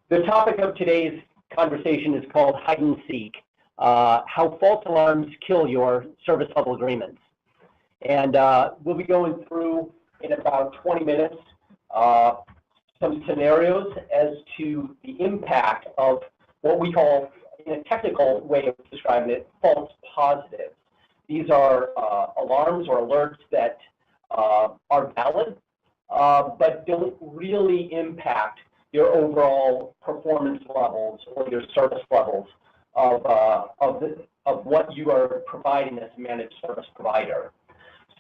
The topic of today's conversation is called hide and seek, how false alarms kill your service level agreements. And we'll be going through in about 20 minutes some scenarios as to the impact of what we call, in a technical way of describing it, false positives. These are alarms or alerts that are valid, but don't really impact your overall performance levels or your service levels of what you are providing as a managed service provider.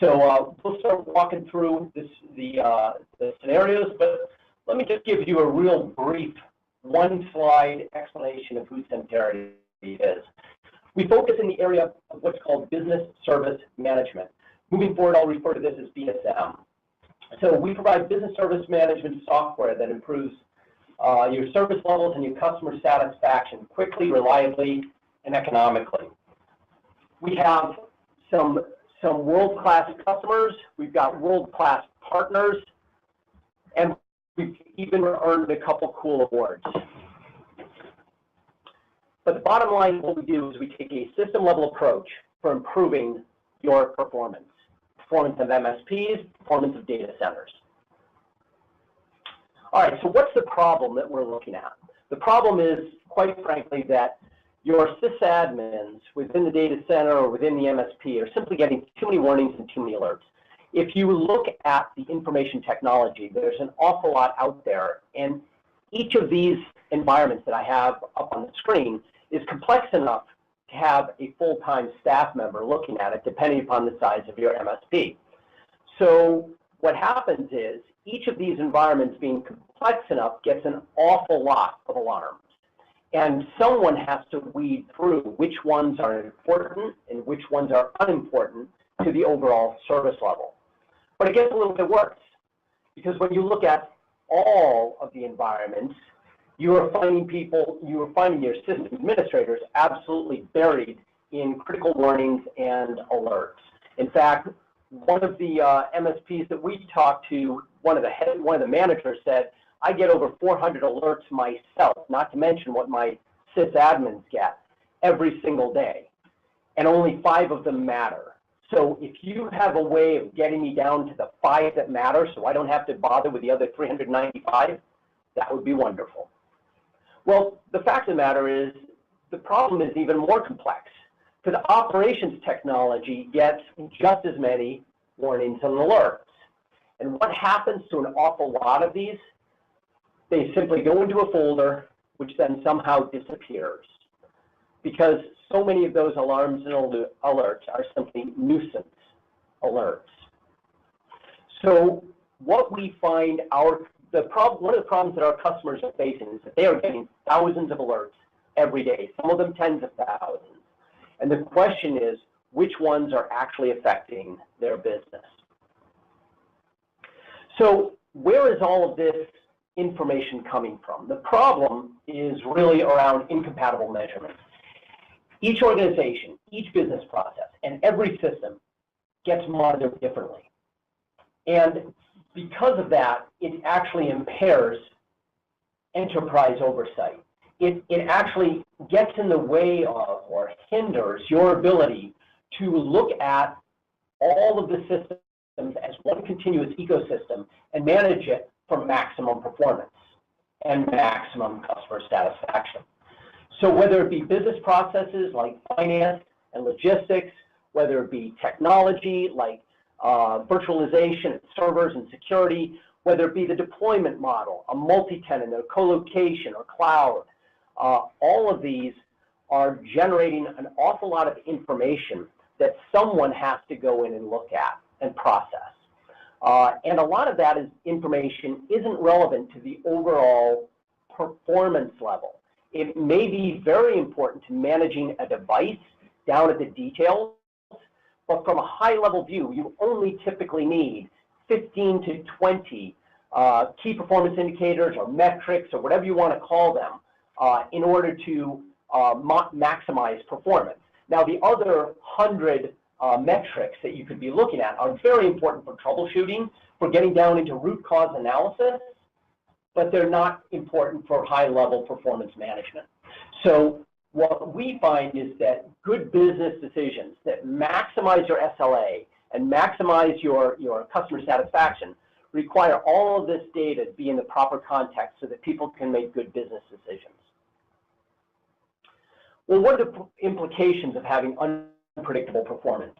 So we'll start walking through the scenarios, but let me just give you a real brief one-slide explanation of who Centerity is. We focus in the area of what's called business service management. Moving forward, I'll refer to this as BSM. So we provide business service management software that improves your service levels and your customer satisfaction quickly, reliably, and economically. We have some world-class customers, we've got world-class partners, and we've even earned a couple cool awards. But the bottom line, what we do is we take a system-level approach for improving your performance of MSPs, performance of data centers. All right, so what's the problem that we're looking at? The problem is, quite frankly, that your sysadmins within the data center or within the MSP are simply getting too many warnings and too many alerts. If you look at the information technology, there's an awful lot out there, and each of these environments that I have up on the screen is complex enough to have a full-time staff member looking at it, depending upon the size of your MSP. So what happens is each of these environments being complex enough gets an awful lot of alarms. And someone has to weed through which ones are important and which ones are unimportant to the overall service level. But it gets a little bit worse, because when you look at all of the environments, you are finding your system administrators absolutely buried in critical warnings and alerts. In fact, one of the MSPs that we talked to, one of the managers said, I get over 400 alerts myself, not to mention what my sysadmins get every single day, and only 5 of them matter. So if you have a way of getting me down to the 5 that matter so I don't have to bother with the other 395, that would be wonderful. Well, the fact of the matter is the problem is even more complex, because operations technology gets just as many warnings and alerts. And what happens to an awful lot of these? They simply go into a folder, which then somehow disappears, because so many of those alarms and alerts are simply nuisance alerts. So what we find one of the problems that our customers are facing is that they are getting thousands of alerts every day, some of them tens of thousands. And the question is, which ones are actually affecting their business? So where is all of this information coming from? The problem is really around incompatible measurement. Each organization, each business process, and every system gets monitored differently. And because of that, it actually impairs enterprise oversight. It actually gets in the way of or hinders your ability to look at all of the systems as one continuous ecosystem and manage it for maximum performance and maximum customer satisfaction. So whether it be business processes like finance and logistics, whether it be technology like virtualization and servers and security, whether it be the deployment model, a multi-tenant or co-location or cloud, all of these are generating an awful lot of information that someone has to go in and look at and process. And a lot of that information isn't relevant to the overall performance level. It may be very important to managing a device down at the details, but from a high-level view, you only typically need 15 to 20 key performance indicators or metrics or whatever you want to call them in order to maximize performance. Now, the other 100 metrics that you could be looking at are very important for troubleshooting, for getting down into root cause analysis, but they're not important for high-level performance management. So what we find is that good business decisions that maximize your SLA and maximize your customer satisfaction require all of this data to be in the proper context so that people can make good business decisions. Well, what are the implications of having unpredictable performance?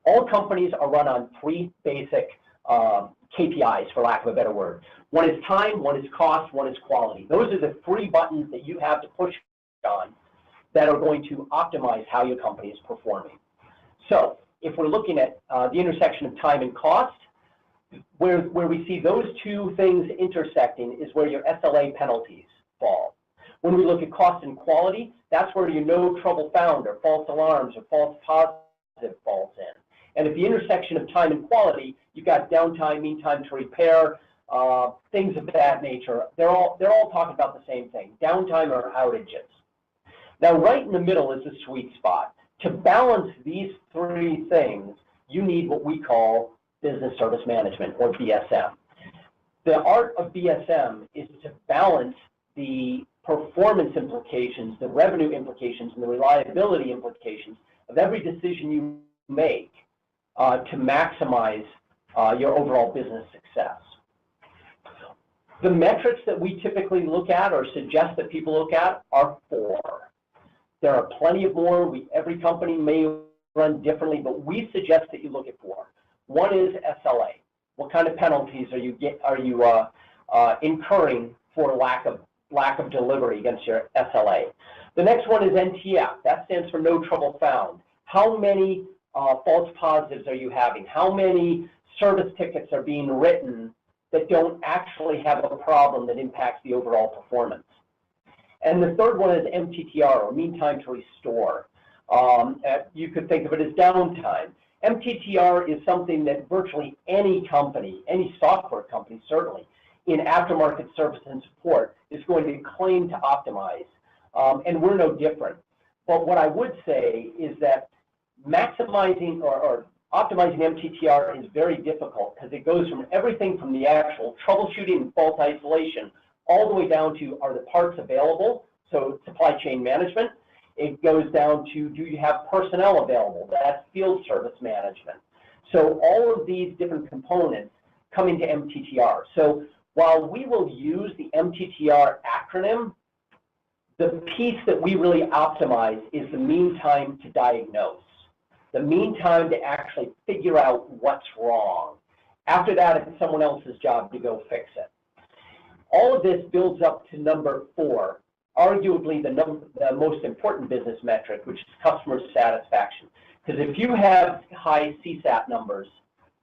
All companies are run on three basic KPIs, for lack of a better word. One is time, one is cost, one is quality. Those are the three buttons that you have to push on that are going to optimize how your company is performing. So if we're looking at the intersection of time and cost, where we see those two things intersecting is where your SLA penalties fall. When we look at cost and quality, that's where your no trouble found or false alarms or false positive falls in. And at the intersection of time and quality, you've got downtime, mean time to repair, things of that nature. They're all talking about the same thing, downtime or outages. Now, right in the middle is the sweet spot. To balance these three things, you need what we call business service management, or BSM. The art of BSM is to balance the performance implications, the revenue implications, and the reliability implications of every decision you make to maximize your overall business success. The metrics that we typically look at or suggest that people look at are four. There are plenty of more. Every company may run differently, but we suggest that you look at four. One is SLA. What kind of penalties are you incurring for lack of delivery against your SLA? The next one is NTF. That stands for no trouble found. How many false positives are you having? How many service tickets are being written that don't actually have a problem that impacts the overall performance? And the third one is MTTR, or mean time to restore. You could think of it as downtime. MTTR is something that virtually any company, any software company certainly, in aftermarket service and support is going to claim to optimize, and we're no different. But what I would say is that maximizing or optimizing MTTR is very difficult because it goes from everything from the actual troubleshooting and fault isolation all the way down to, are the parts available, so supply chain management. It goes down to, do you have personnel available? That's field service management. So all of these different components come into MTTR. So while we will use the MTTR acronym, the piece that we really optimize is the mean time to diagnose, the mean time to actually figure out what's wrong. After that, it's someone else's job to go fix it. All of this builds up to number four, arguably the most important business metric, which is customer satisfaction. Because if you have high CSAT numbers,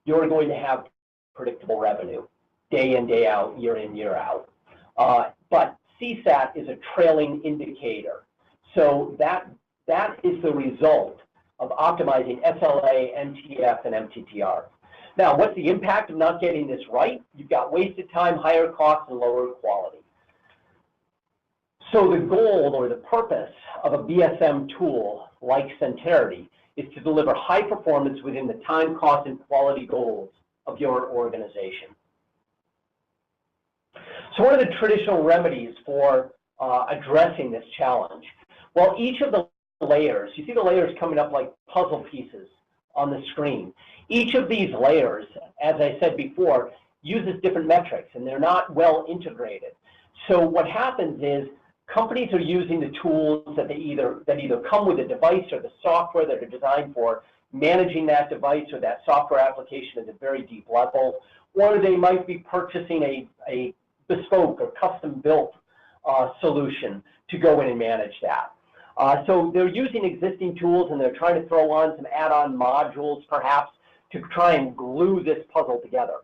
you're going to have predictable revenue, day in, day out, year in, year out. But CSAT is a trailing indicator. So that is the result of optimizing SLA, MTF, and MTTR. Now, what's the impact of not getting this right? You've got wasted time, higher costs, and lower quality. So the goal or the purpose of a BSM tool like Centerity is to deliver high performance within the time, cost, and quality goals of your organization. So what are the traditional remedies for addressing this challenge? Well, each of the layers, you see the layers coming up like puzzle pieces on the screen. Each of these layers, as I said before, uses different metrics, and they're not well integrated. So what happens is companies are using the tools that either come with the device or the software that are designed for managing that device or that software application at a very deep level, or they might be purchasing a bespoke or custom-built solution to go in and manage that. So they're using existing tools, and they're trying to throw on some add-on modules, perhaps, to try and glue this puzzle together.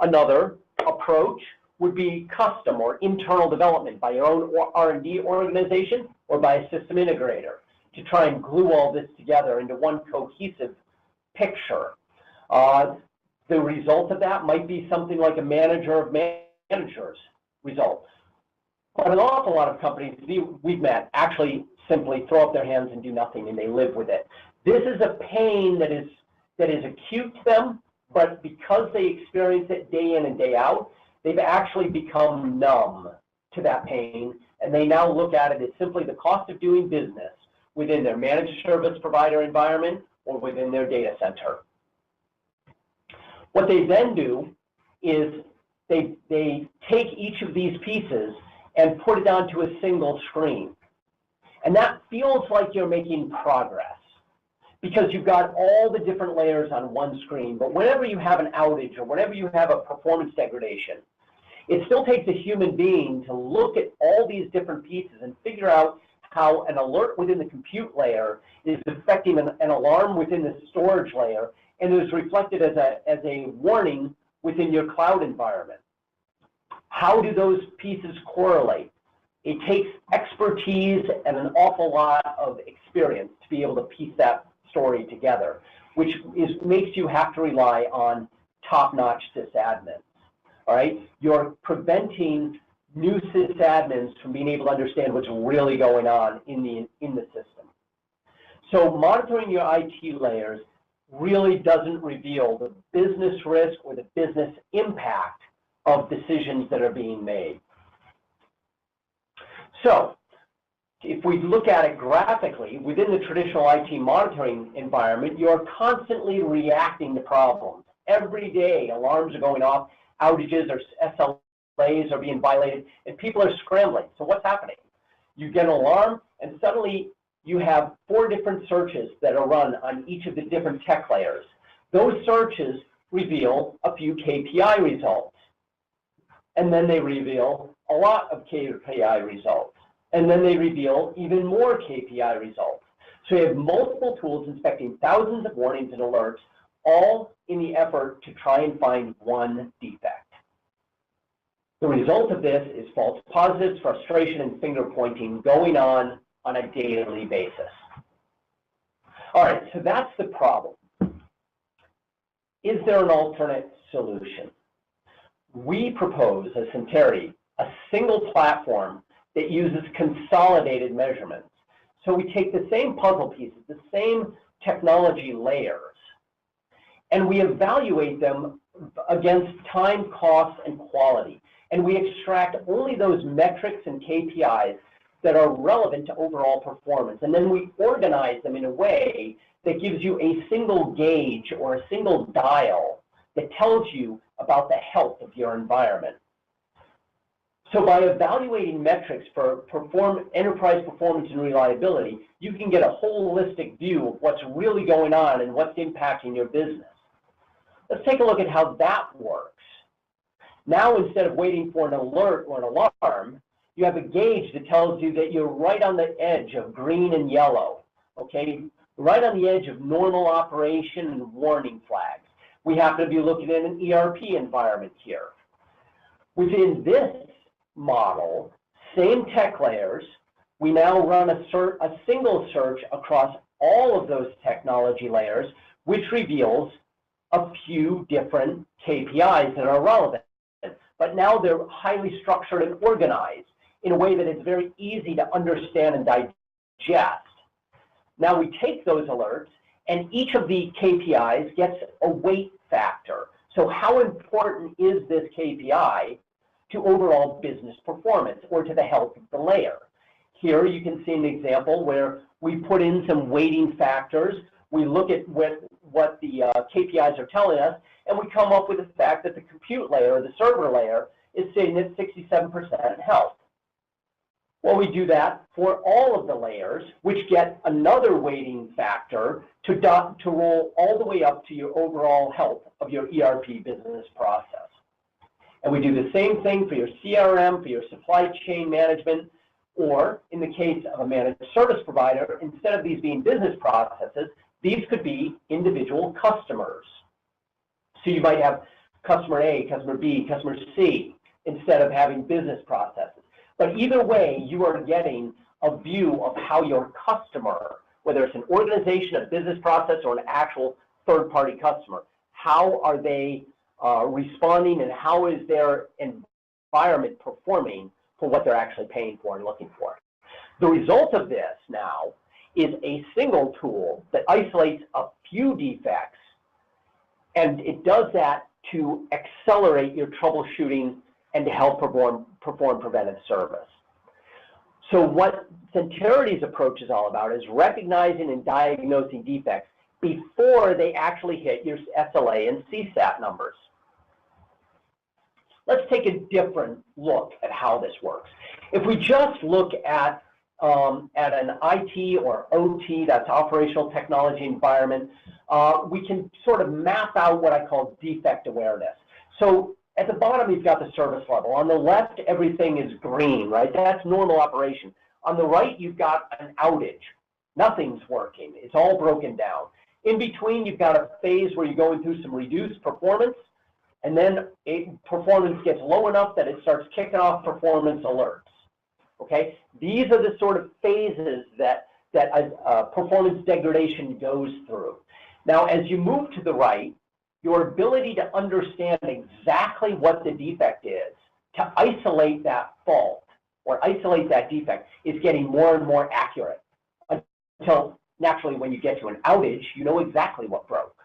Another approach would be custom or internal development by your own R&D organization or by a system integrator to try and glue all this together into one cohesive picture. The result of that might be something like a manager of managers result. But an awful lot of companies we've met actually simply throw up their hands and do nothing, and they live with it. This is a pain that is acute to them, but because they experience it day in and day out, they've actually become numb to that pain, and they now look at it as simply the cost of doing business within their managed service provider environment or within their data center. What they then do is they take each of these pieces and put it onto a single screen. And that feels like you're making progress because you've got all the different layers on one screen. But whenever you have an outage or whenever you have a performance degradation, it still takes a human being to look at all these different pieces and figure out how an alert within the compute layer is affecting an alarm within the storage layer and is reflected as a warning within your cloud environment. How do those pieces correlate? It takes expertise and an awful lot of experience to be able to piece that story together, which makes you have to rely on top-notch sysadmins. All right, you're preventing new sysadmins from being able to understand what's really going on in the system. So monitoring your IT layers really doesn't reveal the business risk or the business impact of decisions that are being made. So if we look at it graphically, within the traditional IT monitoring environment, you're constantly reacting to problems. Every day, alarms are going off, outages or SLAs are being violated, and people are scrambling. So what's happening? You get an alarm, and suddenly you have 4 different searches that are run on each of the different tech layers. Those searches reveal a few KPI results, and then they reveal a lot of KPI results, and then they reveal even more KPI results. So you have multiple tools inspecting thousands of warnings and alerts, all in the effort to try and find one defect. The result of this is false positives, frustration, and finger pointing going on a daily basis. All right, so that's the problem. Is there an alternate solution? We propose as Centerity a single platform that uses consolidated measurements. So we take the same puzzle pieces, the same technology layers, and we evaluate them against time, cost, and quality. And we extract only those metrics and KPIs that are relevant to overall performance. And then we organize them in a way that gives you a single gauge or a single dial that tells you about the health of your environment. So by evaluating metrics for enterprise performance and reliability, you can get a holistic view of what's really going on and what's impacting your business. Let's take a look at how that works. Now, instead of waiting for an alert or an alarm, you have a gauge that tells you that you're right on the edge of green and yellow, okay? Right on the edge of normal operation and warning flags. We happen to be looking at an ERP environment here. Within this model, same tech layers, we now run a single search across all of those technology layers, which reveals a few different KPIs that are relevant. But now they're highly structured and organized in a way that it's very easy to understand and digest. Now we take those alerts, and each of the KPIs gets a weight factor. So how important is this KPI to overall business performance or to the health of the layer? Here you can see an example where we put in some weighting factors. We look at what the KPIs are telling us, and we come up with the fact that the compute layer, or the server layer, is sitting at 67% health. Well, we do that for all of the layers, which get another weighting factor to roll all the way up to your overall health of your ERP business process. And we do the same thing for your CRM, for your supply chain management, or in the case of a managed service provider, instead of these being business processes, these could be individual customers. So you might have customer A, customer B, customer C, instead of having business processes. But either way, you are getting a view of how your customer, whether it's an organization, a business process, or an actual third-party customer, how are they responding, and how is their environment performing for what they're actually paying for and looking for. The result of this now is a single tool that isolates a few defects, and it does that to accelerate your troubleshooting and to help perform preventive service. So what Centerity's approach is all about is recognizing and diagnosing defects before they actually hit your SLA and CSAT numbers. Let's take a different look at how this works. If we just look at an IT or OT, that's operational technology environment, we can sort of map out what I call defect awareness. So at the bottom, you've got the service level. On the left, everything is green, right? That's normal operation. On the right, you've got an outage. Nothing's working. It's all broken down. In between, you've got a phase where you're going through some reduced performance, and then performance gets low enough that it starts kicking off performance alerts. Okay? These are the sort of phases that performance degradation goes through. Now, as you move to the right, your ability to understand exactly what the defect is, to isolate that fault or isolate that defect, is getting more and more accurate until naturally when you get to an outage, you know exactly what broke.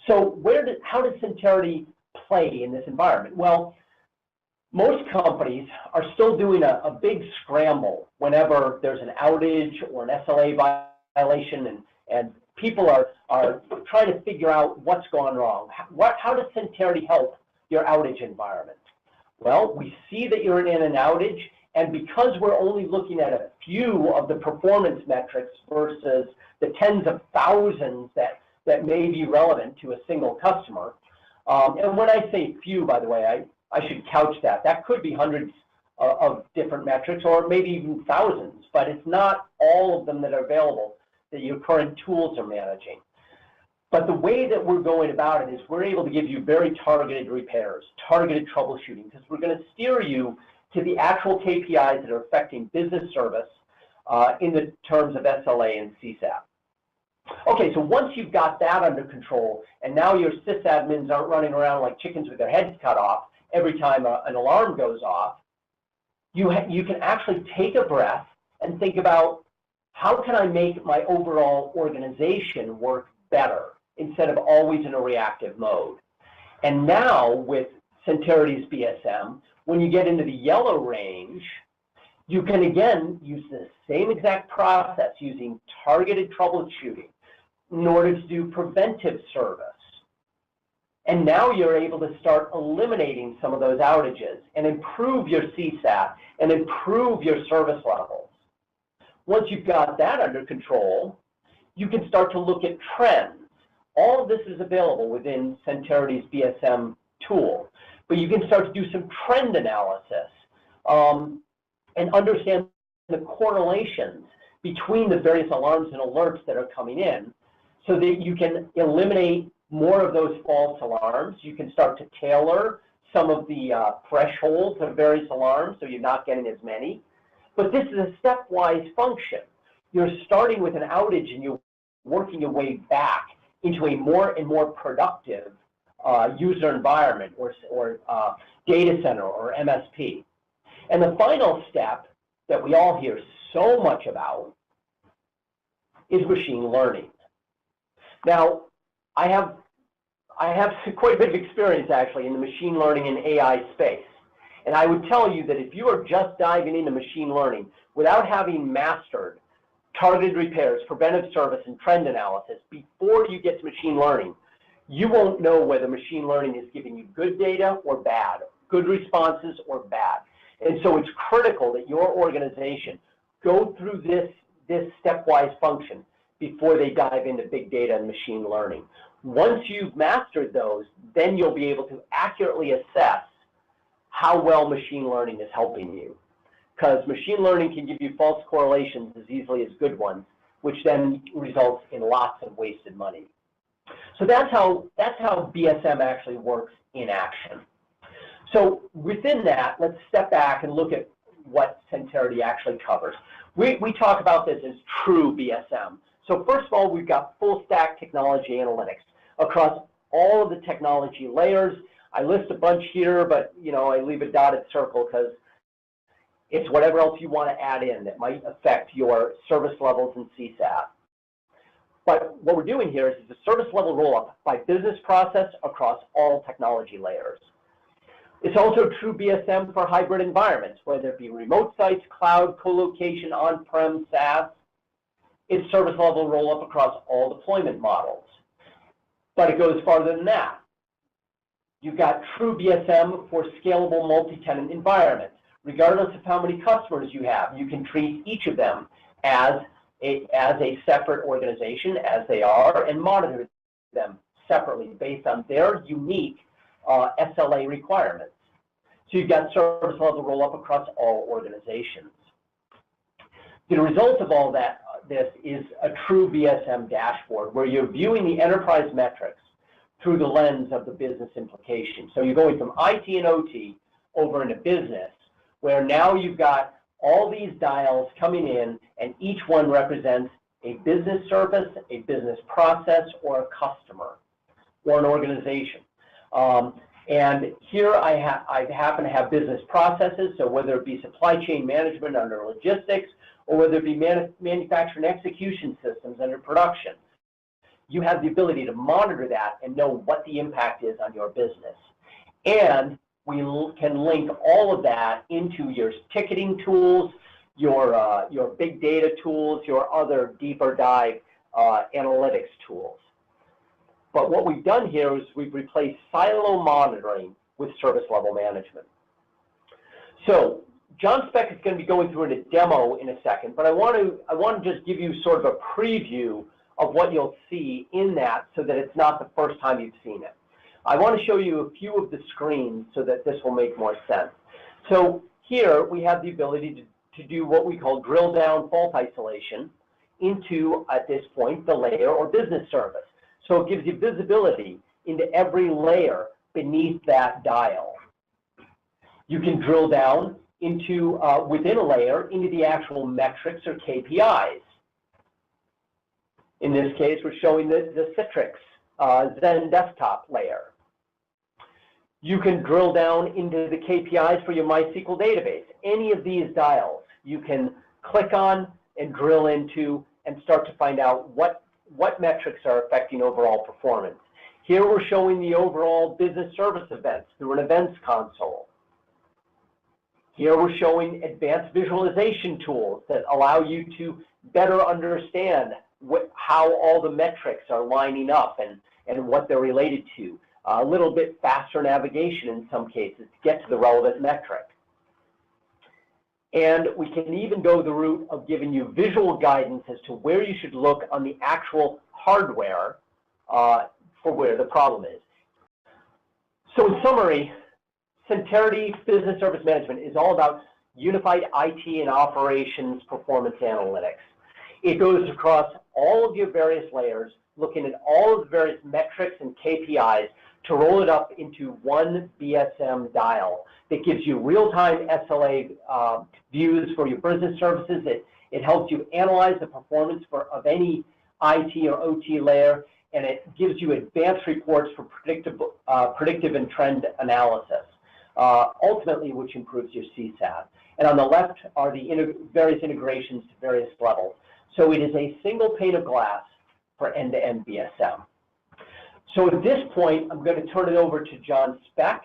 So how does Centerity play in this environment? Well, most companies are still doing a big scramble whenever there's an outage or an SLA violation, and people are trying to figure out what's gone wrong. How does Centerity help your outage environment? Well, we see that you're in an outage, and because we're only looking at a few of the performance metrics versus the tens of thousands that may be relevant to a single customer, and when I say few, by the way, I should couch that. That could be hundreds of different metrics or maybe even thousands, but it's not all of them that are available that your current tools are managing. But the way that we're going about it is we're able to give you very targeted repairs, targeted troubleshooting, because we're going to steer you to the actual KPIs that are affecting business service in the terms of SLA and CSAT. Okay, so once you've got that under control, and now your sysadmins aren't running around like chickens with their heads cut off every time an alarm goes off, you can actually take a breath and think about, how can I make my overall organization work better instead of always in a reactive mode? And now with Centerity's BSM, when you get into the yellow range, you can again use the same exact process using targeted troubleshooting in order to do preventive service. And now you're able to start eliminating some of those outages and improve your CSAT and improve your service levels. Once you've got that under control, you can start to look at trends. All of this is available within Centerity's BSM tool, but you can start to do some trend analysis and understand the correlations between the various alarms and alerts that are coming in so that you can eliminate more of those false alarms. You can start to tailor some of the thresholds of various alarms so you're not getting as many. But this is a stepwise function. You're starting with an outage and you're working your way back into a more and more productive user environment or data center or MSP. And the final step that we all hear so much about is machine learning. Now, I have quite a bit of experience actually in the machine learning and AI space. And I would tell you that if you are just diving into machine learning without having mastered targeted repairs, preventive service, and trend analysis before you get to machine learning, you won't know whether machine learning is giving you good data or bad, good responses or bad. And so it's critical that your organization go through this stepwise function before they dive into big data and machine learning. Once you've mastered those, then you'll be able to accurately assess how well machine learning is helping you. Because machine learning can give you false correlations as easily as good ones, which then results in lots of wasted money. So that's how BSM actually works in action. So within that, let's step back and look at what Centerity actually covers. We talk about this as true BSM. So first of all, we've got full stack technology analytics across all of the technology layers. I list a bunch here, but I leave a dotted circle because it's whatever else you want to add in that might affect your service levels and CSAT. But what we're doing here is the service level roll-up by business process across all technology layers. It's also true BSM for hybrid environments, whether it be remote sites, cloud, co-location, on-prem, SaaS. It's service level roll-up across all deployment models. But it goes farther than that. You've got true BSM for scalable multi-tenant environments. Regardless of how many customers you have, you can treat each of them as a separate organization, as they are, and monitor them separately based on their unique SLA requirements. So you've got service level roll-up across all organizations. The result of all this is a true BSM dashboard where you're viewing the enterprise metrics through the lens of the business implication. So you're going from IT and OT over into business, where now you've got all these dials coming in, and each one represents a business service, a business process, or a customer, or an organization. And here I happen to have business processes, so whether it be supply chain management under logistics, or whether it be manufacturing execution systems under production, you have the ability to monitor that and know what the impact is on your business. And we can link all of that into your ticketing tools, your big data tools, your other deeper dive analytics tools. But what we've done here is we've replaced silo monitoring with service level management. So John Speck is going to be going through a demo in a second, but I want to just give you sort of a preview of what you'll see in that so that it's not the first time you've seen it. I want to show you a few of the screens so that this will make more sense. So here we have the ability to do what we call drill down fault isolation into, at this point, the layer or business service. So it gives you visibility into every layer beneath that dial. You can drill down into, within a layer, into the actual metrics or KPIs. In this case, we're showing the Citrix Zen desktop layer. You can drill down into the KPIs for your MySQL database. Any of these dials you can click on and drill into and start to find out what metrics are affecting overall performance. Here we're showing the overall business service events through an events console. Here we're showing advanced visualization tools that allow you to better understand how all the metrics are lining up and what they're related to. A little bit faster navigation in some cases to get to the relevant metric. And we can even go the route of giving you visual guidance as to where you should look on the actual hardware for where the problem is. So in summary, Centerity Business Service Management is all about unified IT and operations performance analytics. It goes across all of your various layers, looking at all of the various metrics and KPIs to roll it up into one BSM dial that gives you real-time SLA views for your business services. It helps you analyze the performance of any IT or OT layer, and it gives you advanced reports for predictive and trend analysis, ultimately which improves your CSAT. And on the left are the various integrations to various levels. So it is a single pane of glass for end-to-end BSM. So at this point, I'm going to turn it over to John Speck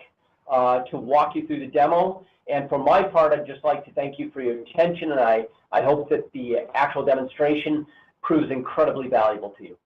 to walk you through the demo. And for my part, I'd just like to thank you for your attention, and I hope that the actual demonstration proves incredibly valuable to you.